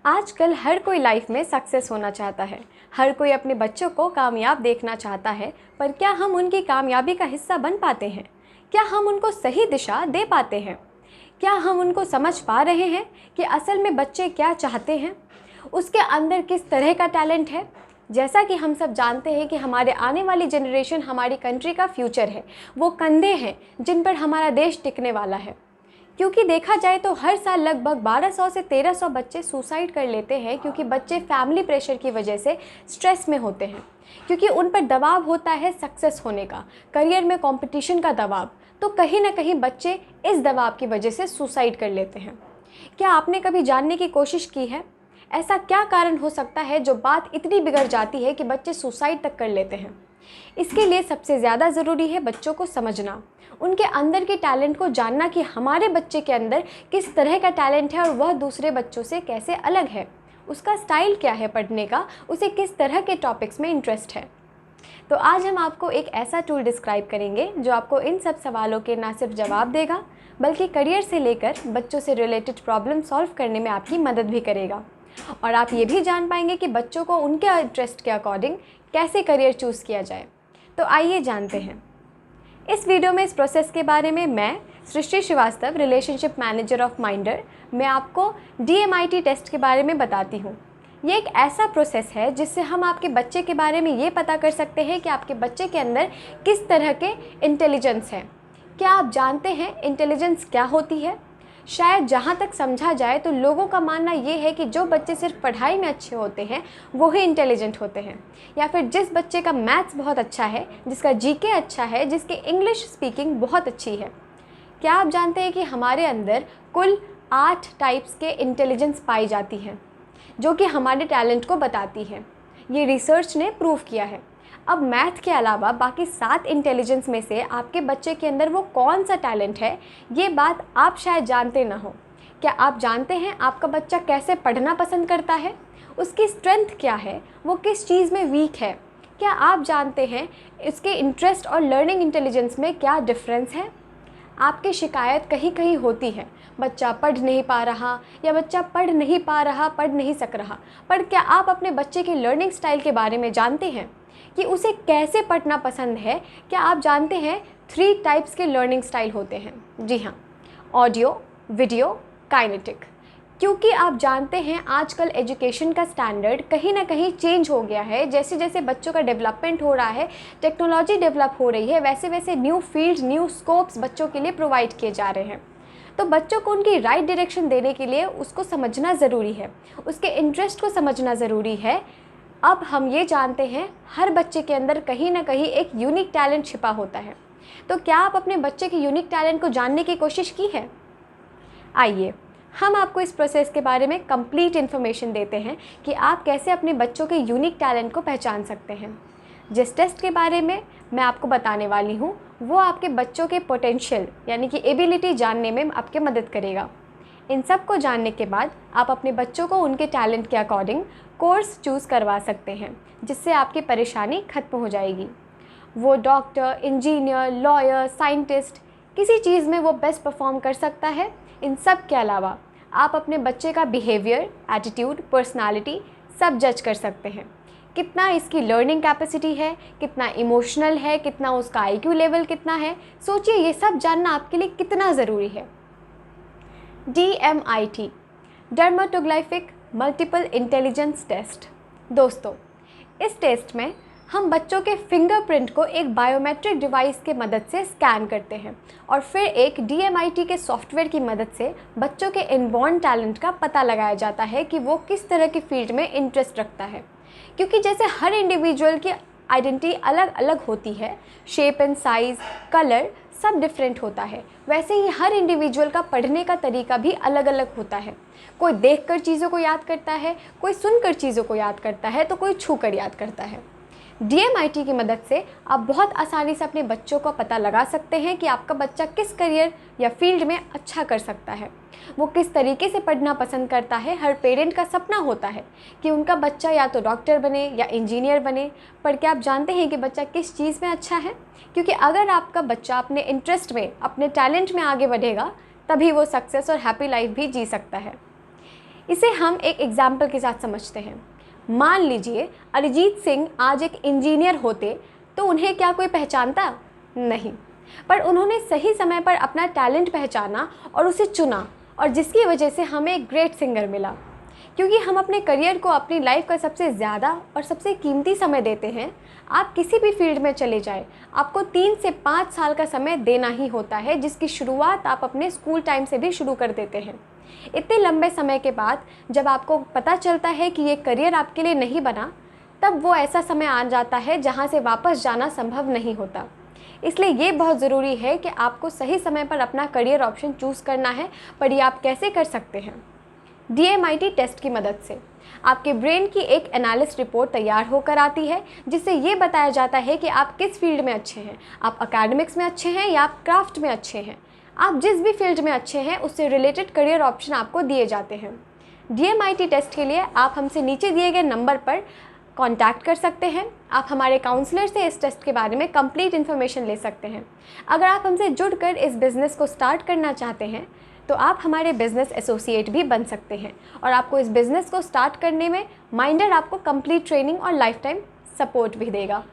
आजकल हर कोई लाइफ में सक्सेस होना चाहता है। हर कोई अपने बच्चों को कामयाब देखना चाहता है, पर क्या हम उनकी कामयाबी का हिस्सा बन पाते हैं? क्या हम उनको सही दिशा दे पाते हैं? क्या हम उनको समझ पा रहे हैं कि असल में बच्चे क्या चाहते हैं? उसके अंदर किस तरह का टैलेंट है? जैसा कि हम सब जानते हैं कि हमारे आने वाली जनरेशन हमारी कंट्री का फ्यूचर है। वो कंधे हैं जिन पर हमारा देश टिकने वाला है। क्योंकि देखा जाए तो हर साल लगभग 1200 से 1300 बच्चे सुसाइड कर लेते हैं, क्योंकि बच्चे फैमिली प्रेशर की वजह से स्ट्रेस में होते हैं, क्योंकि उन पर दबाव होता है सक्सेस होने का, करियर में कंपटीशन का दबाव। तो कहीं ना कहीं बच्चे इस दबाव की वजह से सुसाइड कर लेते हैं। क्या आपने कभी जानने की कोशिश की है ऐसा क्या कारण हो सकता है जो बात इतनी बिगड़ जाती है कि बच्चे सुसाइड तक कर लेते हैं? इसके लिए सबसे ज़्यादा ज़रूरी है बच्चों को समझना, उनके अंदर के टैलेंट को जानना कि हमारे बच्चे के अंदर किस तरह का टैलेंट है और वह दूसरे बच्चों से कैसे अलग है, उसका स्टाइल क्या है पढ़ने का, उसे किस तरह के टॉपिक्स में इंटरेस्ट है। तो आज हम आपको एक ऐसा टूल डिस्क्राइब करेंगे जो आपको इन सब सवालों के ना सिर्फ जवाब देगा, बल्कि करियर से लेकर बच्चों से रिलेटेड प्रॉब्लम सॉल्व करने में आपकी मदद भी करेगा। और आप ये भी जान पाएंगे कि बच्चों को उनके इंटरेस्ट के अकॉर्डिंग कैसे करियर चूज़ किया जाए। तो आइए जानते हैं इस वीडियो में इस प्रोसेस के बारे में। मैं Srishti Srivastava, relationship manager of Minder, मैं आपको DMIT टेस्ट के बारे में बताती हूँ। ये एक ऐसा प्रोसेस है जिससे हम आपके बच्चे के बारे में ये पता कर सकते हैं कि आपके बच्चे के अंदर किस तरह के इंटेलिजेंस है। क्या आप जानते हैं इंटेलिजेंस क्या होती है? शायद जहाँ तक समझा जाए तो लोगों का मानना ये है कि जो बच्चे सिर्फ पढ़ाई में अच्छे होते हैं वो ही इंटेलिजेंट होते हैं, या फिर जिस बच्चे का मैथ्स बहुत अच्छा है, जिसका GK अच्छा है, जिसकी इंग्लिश स्पीकिंग बहुत अच्छी है। क्या आप जानते हैं कि हमारे अंदर कुल 8 टाइप्स के इंटेलिजेंस पाई जाती हैं, जो कि हमारे टैलेंट को बताती है। ये रिसर्च ने प्रूव किया है। अब मैथ के अलावा बाकी 7 इंटेलिजेंस में से आपके बच्चे के अंदर वो कौन सा टैलेंट है, ये बात आप शायद जानते ना हो। क्या आप जानते हैं आपका बच्चा कैसे पढ़ना पसंद करता है? उसकी स्ट्रेंथ क्या है? वो किस चीज़ में वीक है? क्या आप जानते हैं उसके इंटरेस्ट और लर्निंग इंटेलिजेंस में क्या डिफरेंस है? आपकी शिकायत कहीं कहीं होती है, बच्चा पढ़ नहीं पा रहा या बच्चा पढ़ नहीं पा रहा, पढ़ नहीं सक रहा। पर क्या आप अपने बच्चे की लर्निंग स्टाइल के बारे में जानते हैं कि उसे कैसे पढ़ना पसंद है? क्या आप जानते हैं 3 टाइप्स के लर्निंग स्टाइल होते हैं? जी हाँ, ऑडियो, वीडियो, काइनेटिक। क्योंकि आप जानते हैं आजकल एजुकेशन का स्टैंडर्ड कहीं ना कहीं चेंज हो गया है। जैसे जैसे बच्चों का डेवलपमेंट हो रहा है, टेक्नोलॉजी डेवलप हो रही है, वैसे वैसे न्यू फील्ड्स, न्यू स्कोप्स बच्चों के लिए प्रोवाइड किए जा रहे हैं। तो बच्चों को उनकी राइट डायरेक्शन देने के लिए उसको समझना ज़रूरी है, उसके इंटरेस्ट को समझना ज़रूरी है। अब हम ये जानते हैं हर बच्चे के अंदर कहीं ना कहीं एक यूनिक टैलेंट छिपा होता है। तो क्या आप अपने बच्चे के यूनिक टैलेंट को जानने की कोशिश की है? आइए हम आपको इस प्रोसेस के बारे में कंप्लीट इन्फॉर्मेशन देते हैं कि आप कैसे अपने बच्चों के यूनिक टैलेंट को पहचान सकते हैं। जिस टेस्ट के बारे में मैं आपको बताने वाली हूँ वो आपके बच्चों के पोटेंशियल यानी कि एबिलिटी जानने में आपकी मदद करेगा। इन सब को जानने के बाद आप अपने बच्चों को उनके टैलेंट के अकॉर्डिंग कोर्स चूज़ करवा सकते हैं, जिससे आपकी परेशानी खत्म हो जाएगी। वो डॉक्टर, इंजीनियर, लॉयर, साइंटिस्ट, किसी चीज़ में वो बेस्ट परफॉर्म कर सकता है। इन सब के अलावा आप अपने बच्चे का बिहेवियर, एटीट्यूड, पर्सनालिटी सब जज कर सकते हैं। कितना इसकी लर्निंग कैपेसिटी है, कितना इमोशनल है, कितना उसका IQ लेवल कितना है। सोचिए ये सब जानना आपके लिए कितना ज़रूरी है। DMIT, dermatoglyphic multiple intelligence test. दोस्तों, इस टेस्ट में हम बच्चों के फिंगरप्रिंट को एक बायोमेट्रिक डिवाइस के मदद से स्कैन करते हैं और फिर एक DMIT के सॉफ्टवेयर की मदद से बच्चों के इनबॉर्न टैलेंट का पता लगाया जाता है कि वो किस तरह की फील्ड में इंटरेस्ट रखता है। क्योंकि जैसे हर इंडिविजुअल की आइडेंटिटी अलग अलग होती है, शेप एंड साइज़, कलर सब डिफरेंट होता है, वैसे ही हर इंडिविजुअल का पढ़ने का तरीका भी अलग अलग होता है। कोई देखकर चीज़ों को याद करता है, कोई सुनकर चीज़ों को याद करता है, तो कोई छूकर याद करता है। DMIT की मदद से आप बहुत आसानी से अपने बच्चों का पता लगा सकते हैं कि आपका बच्चा किस करियर या फील्ड में अच्छा कर सकता है, वो किस तरीके से पढ़ना पसंद करता है। हर पेरेंट का सपना होता है कि उनका बच्चा या तो डॉक्टर बने या इंजीनियर बने, पर क्या आप जानते हैं कि बच्चा किस चीज़ में अच्छा है? क्योंकि अगर आपका बच्चा अपने इंटरेस्ट में, अपने टैलेंट में आगे बढ़ेगा, तभी वो सक्सेस और हैप्पी लाइफ भी जी सकता है। इसे हम एक एग्जाम्पल के साथ समझते हैं। मान लीजिए अरिजीत सिंह आज एक इंजीनियर होते तो उन्हें क्या कोई पहचानता? नहीं, पर उन्होंने सही समय पर अपना टैलेंट पहचाना और उसे चुना, और जिसकी वजह से हमें एक ग्रेट सिंगर मिला। क्योंकि हम अपने करियर को अपनी लाइफ का सबसे ज़्यादा और सबसे कीमती समय देते हैं। आप किसी भी फील्ड में चले जाएं, आपको 3 से 5 साल का समय देना ही होता है, जिसकी शुरुआत आप अपने स्कूल टाइम से भी शुरू कर देते हैं। इतने लंबे समय के बाद जब आपको पता चलता है कि ये करियर आपके लिए नहीं बना, तब वो ऐसा समय आ जाता है जहाँ से वापस जाना संभव नहीं होता। इसलिए ये बहुत ज़रूरी है कि आपको सही समय पर अपना करियर ऑप्शन चूज़ करना है। पर ये आप कैसे कर सकते हैं? DMIT टेस्ट की मदद से आपके ब्रेन की एक एनालिसिस रिपोर्ट तैयार होकर आती है, जिससे ये बताया जाता है कि आप किस फील्ड में अच्छे हैं। आप एकेडमिक्स में अच्छे हैं या आप क्राफ्ट में अच्छे हैं। आप जिस भी फील्ड में अच्छे हैं उससे रिलेटेड करियर ऑप्शन आपको दिए जाते हैं। DMIT टेस्ट के लिए आप हमसे नीचे दिए गए नंबर पर कांटेक्ट कर सकते हैं। आप हमारे काउंसलर से इस टेस्ट के बारे में कंप्लीट इन्फॉर्मेशन ले सकते हैं। अगर आप हमसे जुड़कर इस बिज़नेस को स्टार्ट करना चाहते हैं तो आप हमारे बिज़नेस एसोसिएट भी बन सकते हैं, और आपको इस बिज़नेस को स्टार्ट करने में माइंडर आपको कंप्लीट ट्रेनिंग और लाइफ टाइम सपोर्ट भी देगा।